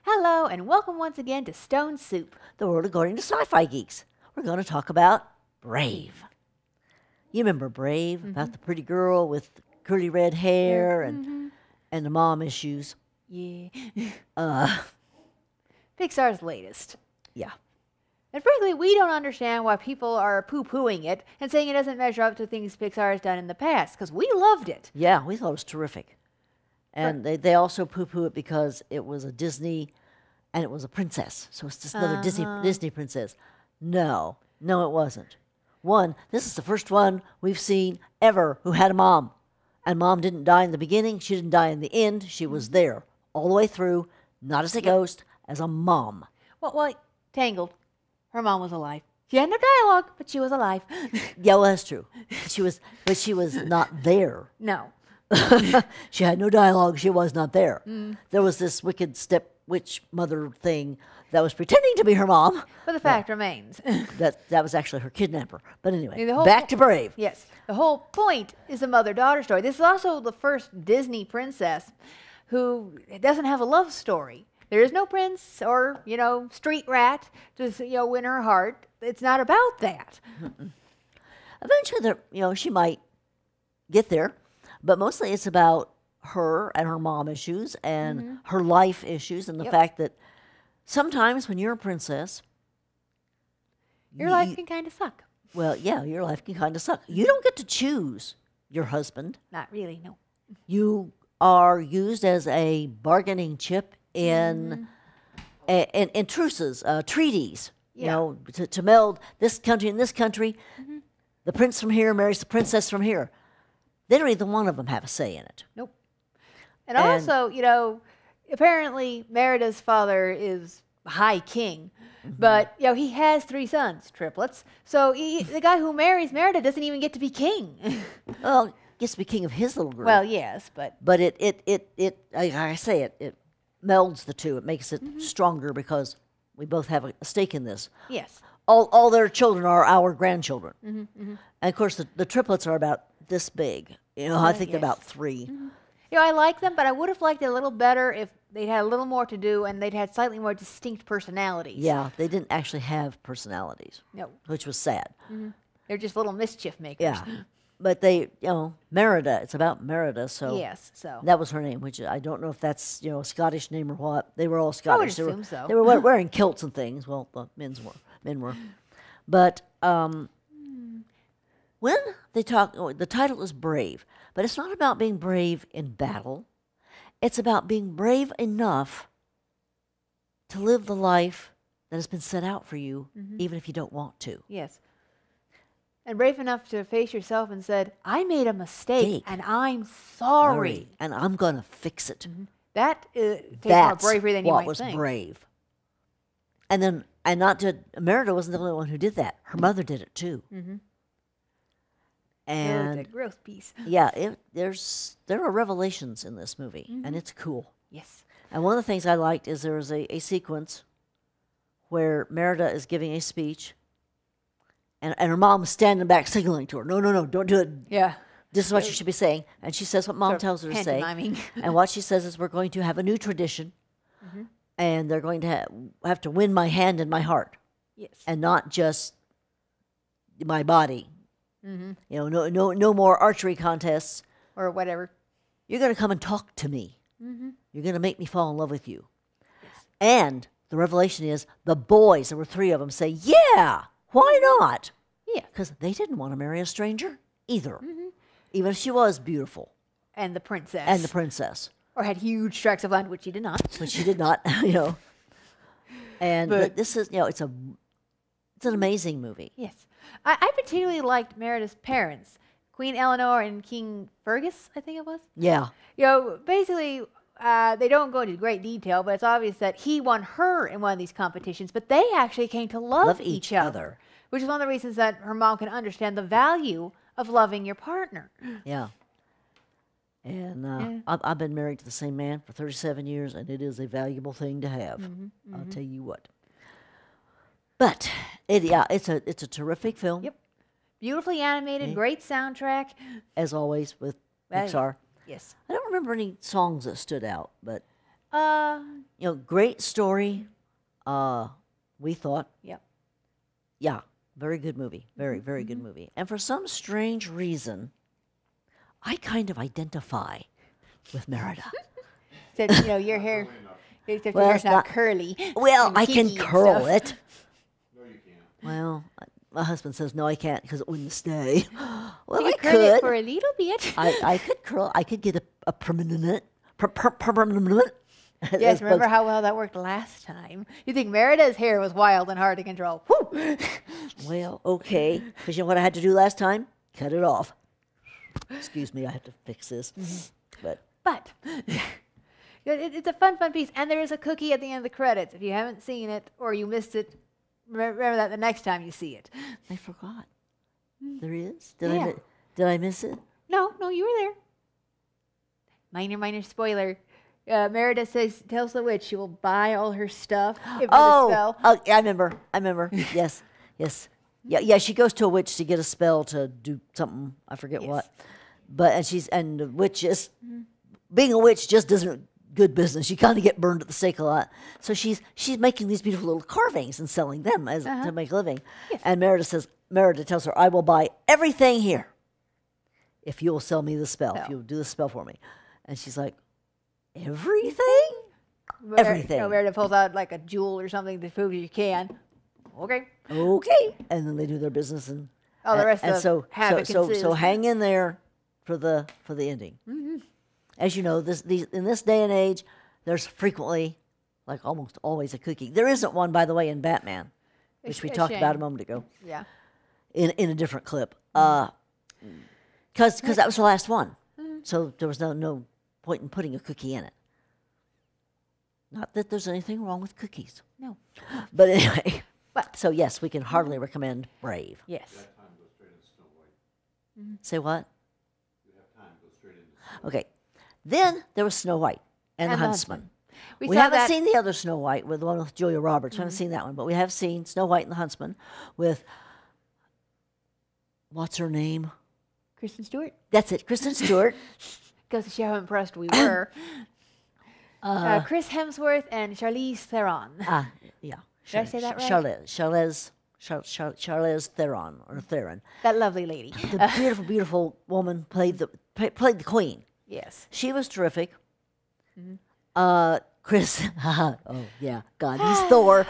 Hello, and welcome once again to Stone Soup. The world according to Sci-Fi Geeks. We're going to talk about Brave. You remember Brave, about the pretty girl with curly red hair and the mom issues. Yeah. Uh, Pixar's latest. yeah. And frankly, we don't understand why people are poo-pooing it and saying it doesn't measure up to things Pixar has done in the past, because we loved it. Yeah, we thought it was terrific. And they also poo-poo it because it was a Disney and it was a princess. So it's just another Disney princess. No, it wasn't. One, this is the first one we've seen ever who had a mom. And mom didn't die in the beginning. She didn't die in the end. She was there all the way through, not as a ghost, as a mom. Well, Tangled. Her mom was alive. She had no dialogue, but she was alive. Yeah, well, that's true. But she was not there. No. She had no dialogue. She was not there. There was this wicked step witch mother thing that was pretending to be her mom. But the fact remains. That was actually her kidnapper. But anyway, The whole back to Brave. Yes. The whole point is a mother-daughter story. This is also the first Disney princess who doesn't have a love story. There is no prince or, street rat to, win her heart. It's not about that. Eventually, she might get there, but mostly it's about her and her mom issues and her life issues and the fact that sometimes when you're a princess, Your life can kind of suck. well, yeah, your life can kind of suck. You don't get to choose your husband. Not really, no. You are used as a bargaining chip in truces, treaties. Yeah. To meld this country and this country. The prince from here marries the princess from here. They don't either one of them have a say in it. Nope. And also, apparently Merida's father is High King, but, he has 3 sons, triplets. So the guy who marries Merida doesn't even get to be king. Well, gets to be king of his little group. Well, yes, but it melds the two. It makes it stronger because we both have a stake in this. yes. All their children are our grandchildren. And of course, the triplets are about this big. I think they're yes. about 3. I like them, but I would have liked it a little better if they'd had a little more to do and they'd had slightly more distinct personalities. Yeah, they didn't actually have personalities, No. which was sad. They're just little mischief makers. Yeah, but they, Merida. It's about Merida, so Yes, so. that was her name. Which I don't know if that's a Scottish name or what. They were all Scottish. They assume so. They were wearing kilts and things. Well, the men were, but when they talk, the title is Brave, but it's not about being brave in battle. It's about being brave enough to live the life that has been set out for you, even if you don't want to. Yes. And brave enough to face yourself and said, I made a mistake and I'm sorry. And I'm going to fix it. That takes more That's bravery than you what might was think. brave. Merida wasn't the only one who did that. Her mother did it too. And And a gross piece. yeah, there are revelations in this movie, and it's cool. Yes. And one of the things I liked is there was a sequence where Merida is giving a speech, and her mom is standing back signaling to her, no, don't do it. Yeah. This is what you should be saying. And she says what mom Sort of tells her to say. pantomiming. And what she says is, we're going to have a new tradition, and they're going to have to win my hand and my heart, Yes. and not just my body. No more archery contests. Or whatever. You're going to come and talk to me. You're going to make me fall in love with you. And the revelation is the boys, there were 3 of them, say, yeah, why not? Yeah. Because they didn't want to marry a stranger either, even if she was beautiful. And the princess. And the princess. Or had huge tracts of land, which she did not. But she did not, And but this is, it's an amazing movie. Yes. I particularly liked Merida's parents, Queen Eleanor and King Fergus, I think it was. Yeah. Basically, they don't go into great detail, but it's obvious that he won her in one of these competitions, but they actually came to love each other, which is one of the reasons that her mom can understand the value of loving your partner. Yeah. And I've been married to the same man for 37 years, and it is a valuable thing to have. I'll tell you what. But it's a terrific film. Yep. Beautifully animated, great soundtrack. As always with Pixar. Yes. I don't remember any songs that stood out, but You know, great story. We thought, Yep. yeah, very good movie. Very, very good movie. And for some strange reason, I kind of identify with Merida. Except, you know, your hair, except Well, your hair's it's not not- curly. Well, and I can kinky and curl stuff. it. No, you can't. Well, my husband says no, I can't because it wouldn't stay. Well, You I could curl it could. for a little bit. I could curl. I could get a permanent. Permanent. Yes, remember how well that worked last time? You think Merida's hair was wild and hard to control. Whew. Well, okay. Because you know what I had to do last time? Cut it off. Excuse me, I have to fix this. But But it's a fun piece. And there is a cookie at the end of the credits. If you haven't seen it or you missed it, remember that the next time you see it. I forgot. There is? Did Yeah. did I miss it? No, you were there. Minor spoiler. Merida tells the witch she will buy all her stuff if the spell. Yeah, I remember. Yes. Yeah, she goes to a witch to get a spell to do something. I forget Yes. what. But the witch is being a witch just isn't good business. You kind of get burned at the stake a lot. So she's making these beautiful little carvings and selling them as to make a living. Yes. And Merida tells her, "I will buy everything here if you will sell me the spell. If you'll do the spell for me." And she's like, "Everything?" Everything. Merida pulls out like a jewel or something to prove you can. Okay. Okay. And then they do their business and Oh, the rest and of so havoc so ensues. hang in there for the ending. As you know, in this day and age, there's frequently, like almost always, a cookie. There isn't one, by the way, in Batman, which we a talked about a shame. moment ago Yeah. in a different clip. Because that was the last one, so there was no point in putting a cookie in it. Not that there's anything wrong with cookies, No. but anyway. But- So yes, we can hardly recommend Brave. Yes. That time goes straight into Snow White. Say what? You have time to go straight into Snow White. Okay. Then there was Snow White and the And the Huntsman. We We saw haven't that. seen the other Snow White, with the one with Julia Roberts. We haven't seen that one, but we have seen Snow White and the Huntsman with, what's her name? Kristen Stewart. That's it, Kristen Stewart. Goes to show how impressed we were. Chris Hemsworth and Charlize Theron. Yeah. Did I say that right? Charlize Theron or Theron. That lovely lady. The beautiful, beautiful woman played the queen. Yes. She was terrific. Chris, oh yeah, God, he's Thor.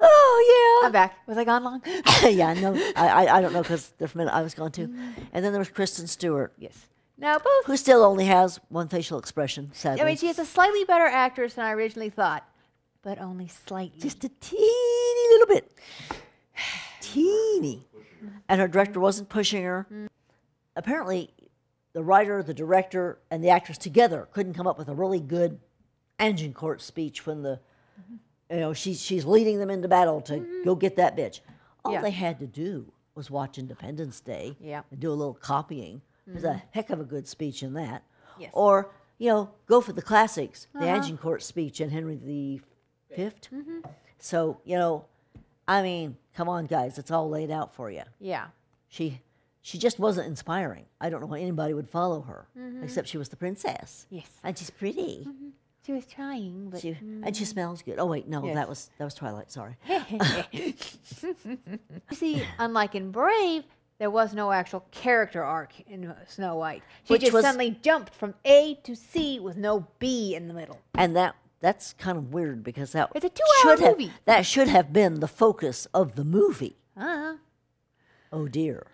Oh I'm back. Was I gone long? yeah, yeah. No, I don't know because the minute I was going to, and then there was Kristen Stewart, Yes. Now both. who still only has one facial expression. Sadly, I mean, she is a slightly better actress than I originally thought, but only slightly. just a teeny little bit, teeny, and her director wasn't pushing her. Apparently, the writer, the director, and the actress together couldn't come up with a really good Agincourt speech when she's leading them into battle to go get that bitch. All Yeah. they had to do was watch Independence Day Yeah. and do a little copying. There's a heck of a good speech in that. Yes. Or, go for the classics, the Agincourt speech and Henry V. So, I mean, come on, guys, it's all laid out for you. Yeah. She just wasn't inspiring. I don't know why anybody would follow her, except she was the princess. Yes. And she's pretty. She was trying, but. And she smells good. Oh wait, no, Yes. that was Twilight. Sorry. You see, unlike in Brave, there was no actual character arc in Snow White. She Which just was- suddenly jumped from A to C with no B in the middle. And that's kind of weird because that It's a 2-hour should have movie. that should have been the focus of the movie. Oh dear.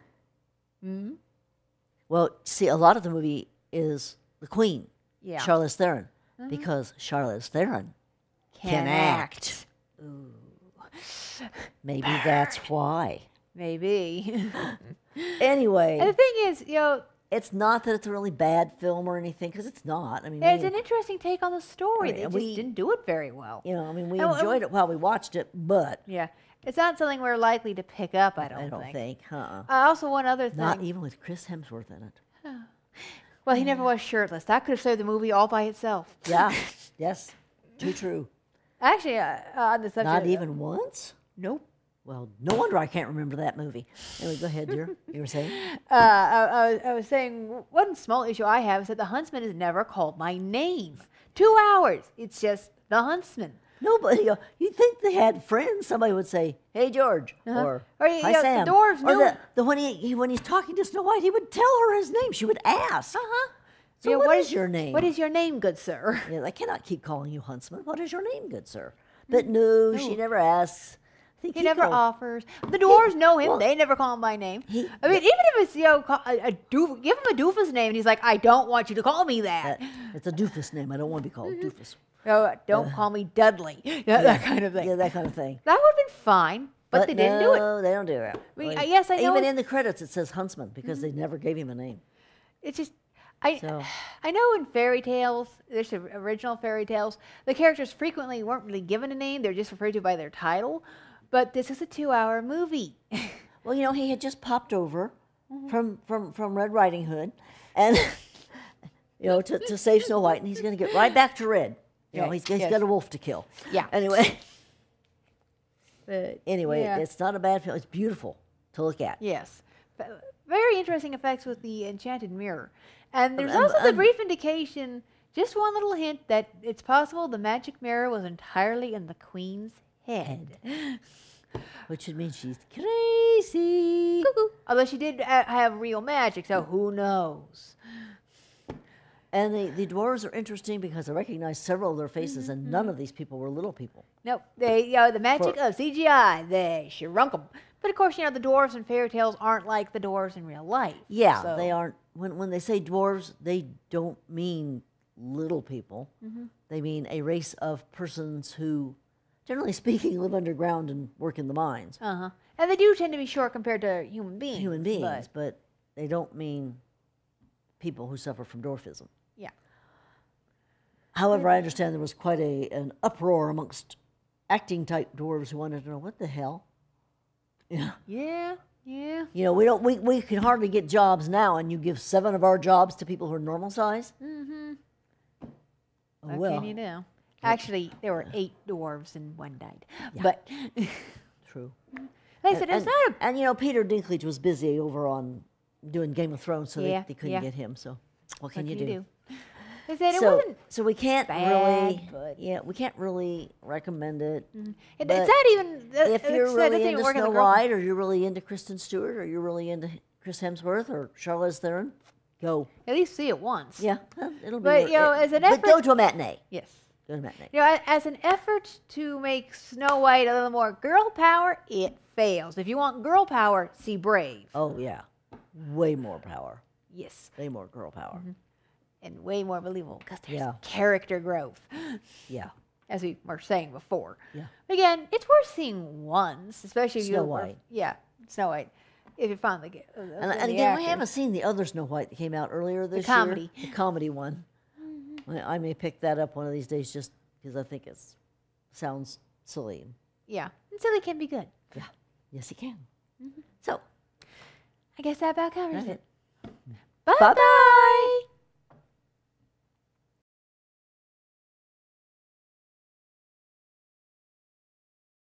Well, see, a lot of the movie is the Queen, Yeah. Charlize Theron, because Charlize Theron can act. Maybe that's why. Maybe. Anyway, And the thing is, it's not that it's a really bad film or anything, because it's not. I mean, it's an interesting take on the story. Right, They just we- didn't do it very well. we And- enjoyed it while we watched it, but Yeah. It's not something we're likely to pick up, I don't, I don't think. Also, one other thing. Not even with Chris Hemsworth in it. Well, he never was shirtless. That could have saved the movie all by itself. Yeah. Yes. Too true. Actually, on the subject. Not even once? Nope. Well, no wonder I can't remember that movie. Anyway, go ahead, dear. You were saying? I was saying one small issue I have is that the Huntsman is never called by name. 2 hours. It's just the Huntsman. Nobody. You'd think they had friends. Somebody would say, "Hey, George," or you "Hi, know, Sam." the dwarves or knew. when he's talking to Snow White, he would tell her his name. She would ask. Uh-huh. So Yeah, what is your name? What is your name, good sir? Yeah, I cannot keep calling you Huntsman. What is your name, good sir? But no, she never asks. I think He never called- offers. The dwarves know him. well, They never call him by name. he- I mean, even if it's give him a doofus name, and he's like, I don't want you to call me that. It's a doofus name. I don't want to be called doofus. Oh, don't call me Dudley. Yeah, that kind of thing. Yeah, that kind of thing. That would have been fine, but they didn't do it. No, they don't do it. I mean, yes, I know Even it- in the credits, it says Huntsman because they never gave him a name. It's just, So- I know in fairy tales, there's original fairy tales, the characters frequently weren't really given a name; they're just referred to by their title. But this is a 2-hour movie. Well, he had just popped over from Red Riding Hood, and to save Snow White, and he's going to get right back to Red. He's Yes. got a wolf to kill. Yeah. Anyway, But, yeah. yeah. It's not a bad film. It's beautiful to look at. Yes. Very interesting effects with the enchanted mirror. And there's Um, also the brief indication, just one little hint, that it's possible the magic mirror was entirely in the queen's head. Which should mean she's crazy. Cuckoo. Although she did have real magic, so who knows? And the dwarves are interesting because I recognize several of their faces, and none of these people were little people. Nope. The magic of CGI, they shrunk them. But of course, the dwarves in fairy tales aren't like the dwarves in real life. Yeah, so- they aren't. When they say dwarves, they don't mean little people. They mean a race of persons who, generally speaking, live underground and work in the mines. Uh-huh. And they do tend to be short compared to human beings. Human beings, but they don't mean people who suffer from dwarfism. Yeah. However, I understand there was quite an uproar amongst acting type dwarves who wanted to know what the hell. Yeah. Yeah. Yeah. We can hardly get jobs now, and you give 7 of our jobs to people who are normal size. Mm-hmm. Oh, What well, can you do? Actually, there were 8 dwarves and 1 died. Yeah. But true. they said it's not a And Peter Dinklage was busy over on doing Game of Thrones, so Yeah, they couldn't yeah. get him. So what can what you can do? They said it So, wasn't. so we can't bad, really, but- we can't really recommend it. It's but not even. If it you're said it really didn't into work as a Snow girl- White, or you're really into Kristen Stewart, or you're really into Chris Hemsworth or Charlize Theron, go. At least see it once. Yeah, well, it'll be. But, worth as an but go effort- to a matinee. Yes. Go to a matinee. As an effort to make Snow White a little more girl power, it fails. If you want girl power, see Brave. Oh yeah, way more power, Yes. way more girl power. And way more believable because there's Yeah. character growth, Yeah, as we were saying before. yeah. Again, it's worth seeing once, especially if Snow you White. Yeah, Snow White. If you finally get. And again, we haven't seen the other Snow White that came out earlier this comedy. year. The comedy one. I may pick that up one of these days just because I think it sounds silly. Yeah, and silly can be good. Yeah, yes, it can. So, I guess that about covers that's it. it. Bye Bye-bye.